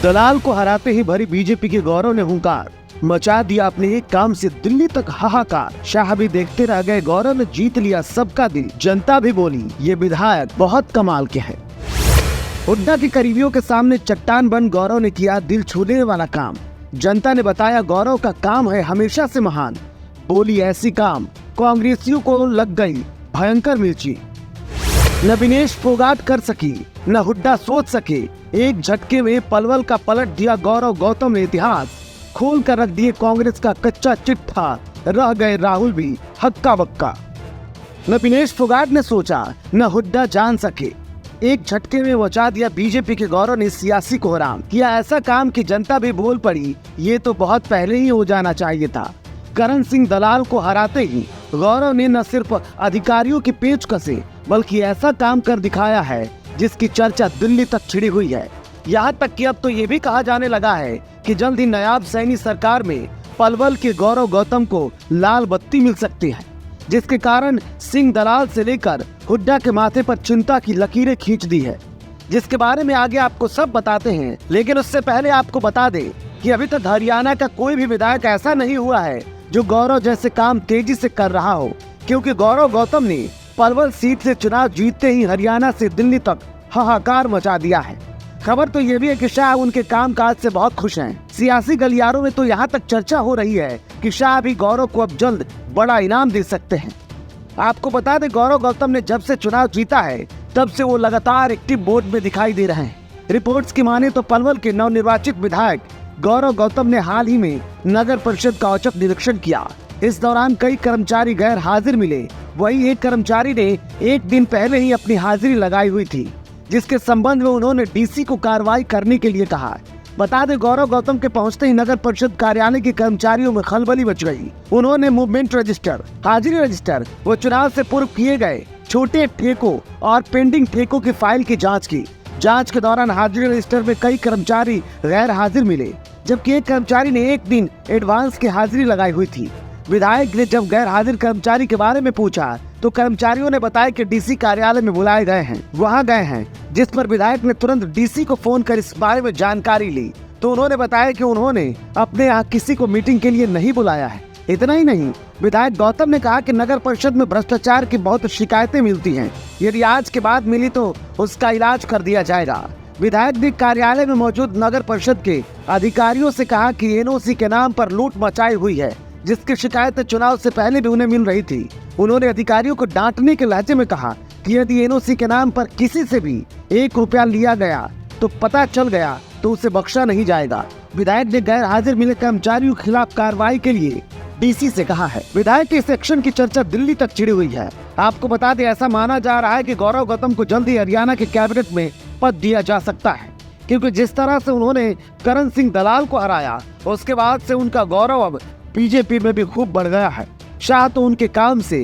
दलाल को हराते ही भरी बीजेपी के गौरव ने हुंकार, मचा दिया अपने एक काम से दिल्ली तक हाहाकार। शाह भी देखते रह गए, गौरव ने जीत लिया सबका दिल। जनता भी बोली ये विधायक बहुत कमाल के हैं। हुड्डा के करीबियों के सामने चट्टान बन गौरव ने किया दिल छूने वाला काम। जनता ने बताया गौरव का काम है हमेशा से महान। बोली ऐसी काम कांग्रेसियों को लग गई भयंकर मिर्ची। न विनेश फोगाट कर सकी, न हुड्डा सोच सके। एक झटके में पलवल का पलट दिया गौरव गौतम ने इतिहास। खोल कर रख दिए कांग्रेस का कच्चा चिट्ठा, रह गए राहुल भी हक्का बक्का। न विनेश फोगाट ने सोचा, न हुड्डा जान सके। एक झटके में मचा दिया बीजेपी के गौरव ने सियासी कोहराम। किया ऐसा काम कि जनता भी बोल पड़ी ये तो बहुत पहले ही हो जाना चाहिए था। करण सिंह दलाल को हराते ही गौरव ने न सिर्फ अधिकारियों के पेच कसे बल्कि ऐसा काम कर दिखाया है जिसकी चर्चा दिल्ली तक छिड़ी हुई है। यहाँ तक कि अब तो ये भी कहा जाने लगा है कि जल्द ही नायाब सैनी सरकार में पलवल के गौरव गौतम को लाल बत्ती मिल सकती है, जिसके कारण सिंह दलाल से लेकर हुड्डा के माथे पर चिंता की लकीरें खींच दी है, जिसके बारे में आगे आपको सब बताते हैं। लेकिन उससे पहले आपको बता दें कि अभी तक हरियाणा का कोई भी विधायक ऐसा नहीं हुआ है जो गौरव जैसे काम तेजी से कर रहा हो, क्योंकि गौरव गौतम ने पलवल सीट से चुनाव जीतते ही हरियाणा से दिल्ली तक हाहाकार मचा दिया है। खबर तो ये भी है कि शाह उनके कामकाज से बहुत खुश हैं। सियासी गलियारों में तो यहाँ तक चर्चा हो रही है कि शाह भी गौरव को अब जल्द बड़ा इनाम दे सकते हैं। आपको बता दें गौरव गौतम ने जब से चुनाव जीता है तब से वो लगातार एक्टिव बोर्ड में दिखाई दे रहे हैं। रिपोर्ट्स की माने तो पलवल के नवनिर्वाचित विधायक गौरव गौतम ने हाल ही में नगर परिषद का औचक निरीक्षण किया। इस दौरान कई कर्मचारी गैर हाजिर मिले। वहीं एक कर्मचारी ने एक दिन पहले ही अपनी हाजिरी लगाई हुई थी, जिसके संबंध में उन्होंने डीसी को कार्रवाई करने के लिए कहा। बता दें गौरव गौतम के पहुंचते ही नगर परिषद कार्यालय के कर्मचारियों में खलबली मच गई। उन्होंने मूवमेंट रजिस्टर, हाजिरी रजिस्टर व चुनाव से पूर्व किए गए छोटे ठेकों और पेंडिंग ठेकों की फाइल की जाँच की। जांच के दौरान हाजिरी रजिस्टर में कई कर्मचारी गैर हाजिर मिले, जबकि एक कर्मचारी ने एक दिन एडवांस की हाजिरी लगाई हुई थी। विधायक ने जब गैर हाजिर कर्मचारी के बारे में पूछा तो कर्मचारियों ने बताया कि डीसी कार्यालय में बुलाए गए हैं, वहां गए हैं, जिस पर विधायक ने तुरंत डीसी को फोन कर इस बारे में जानकारी ली तो उन्होंने बताया कि उन्होंने अपने यहाँ किसी को मीटिंग के लिए नहीं बुलाया है। इतना ही नहीं, विधायक गौतम ने कहा कि नगर परिषद में भ्रष्टाचार की बहुत शिकायतें मिलती हैं। यदि आज के बाद मिली तो उसका इलाज कर दिया जाएगा। विधायक ने कार्यालय में मौजूद नगर परिषद के अधिकारियों से कहा कि एनओसी के नाम पर लूट मचाई हुई है, जिसकी शिकायत चुनाव से पहले भी उन्हें मिल रही थी। उन्होंने अधिकारियों को डांटने के लहजे में कहा कि यदि एनओसी के नाम पर किसी से भी 1 रुपया लिया गया तो पता चल गया तो उसे बख्शा नहीं जाएगा। विधायक ने गैर हाजिर मिले कर्मचारियों के खिलाफ कार्रवाई के लिए डीसी से कहा है। विधायक के इस एक्शन की चर्चा दिल्ली तक छिड़ी हुई है। आपको बता दें ऐसा माना जा रहा है कि गौरव गौतम को जल्द ही हरियाणा के कैबिनेट में पद दिया जा सकता है, क्योंकि जिस तरह से उन्होंने करण सिंह दलाल को हराया उसके बाद से उनका गौरव अब बीजेपी में भी खूब बढ़ गया है। शाह तो उनके काम से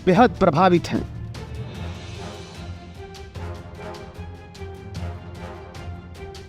बेहद प्रभावित हैं।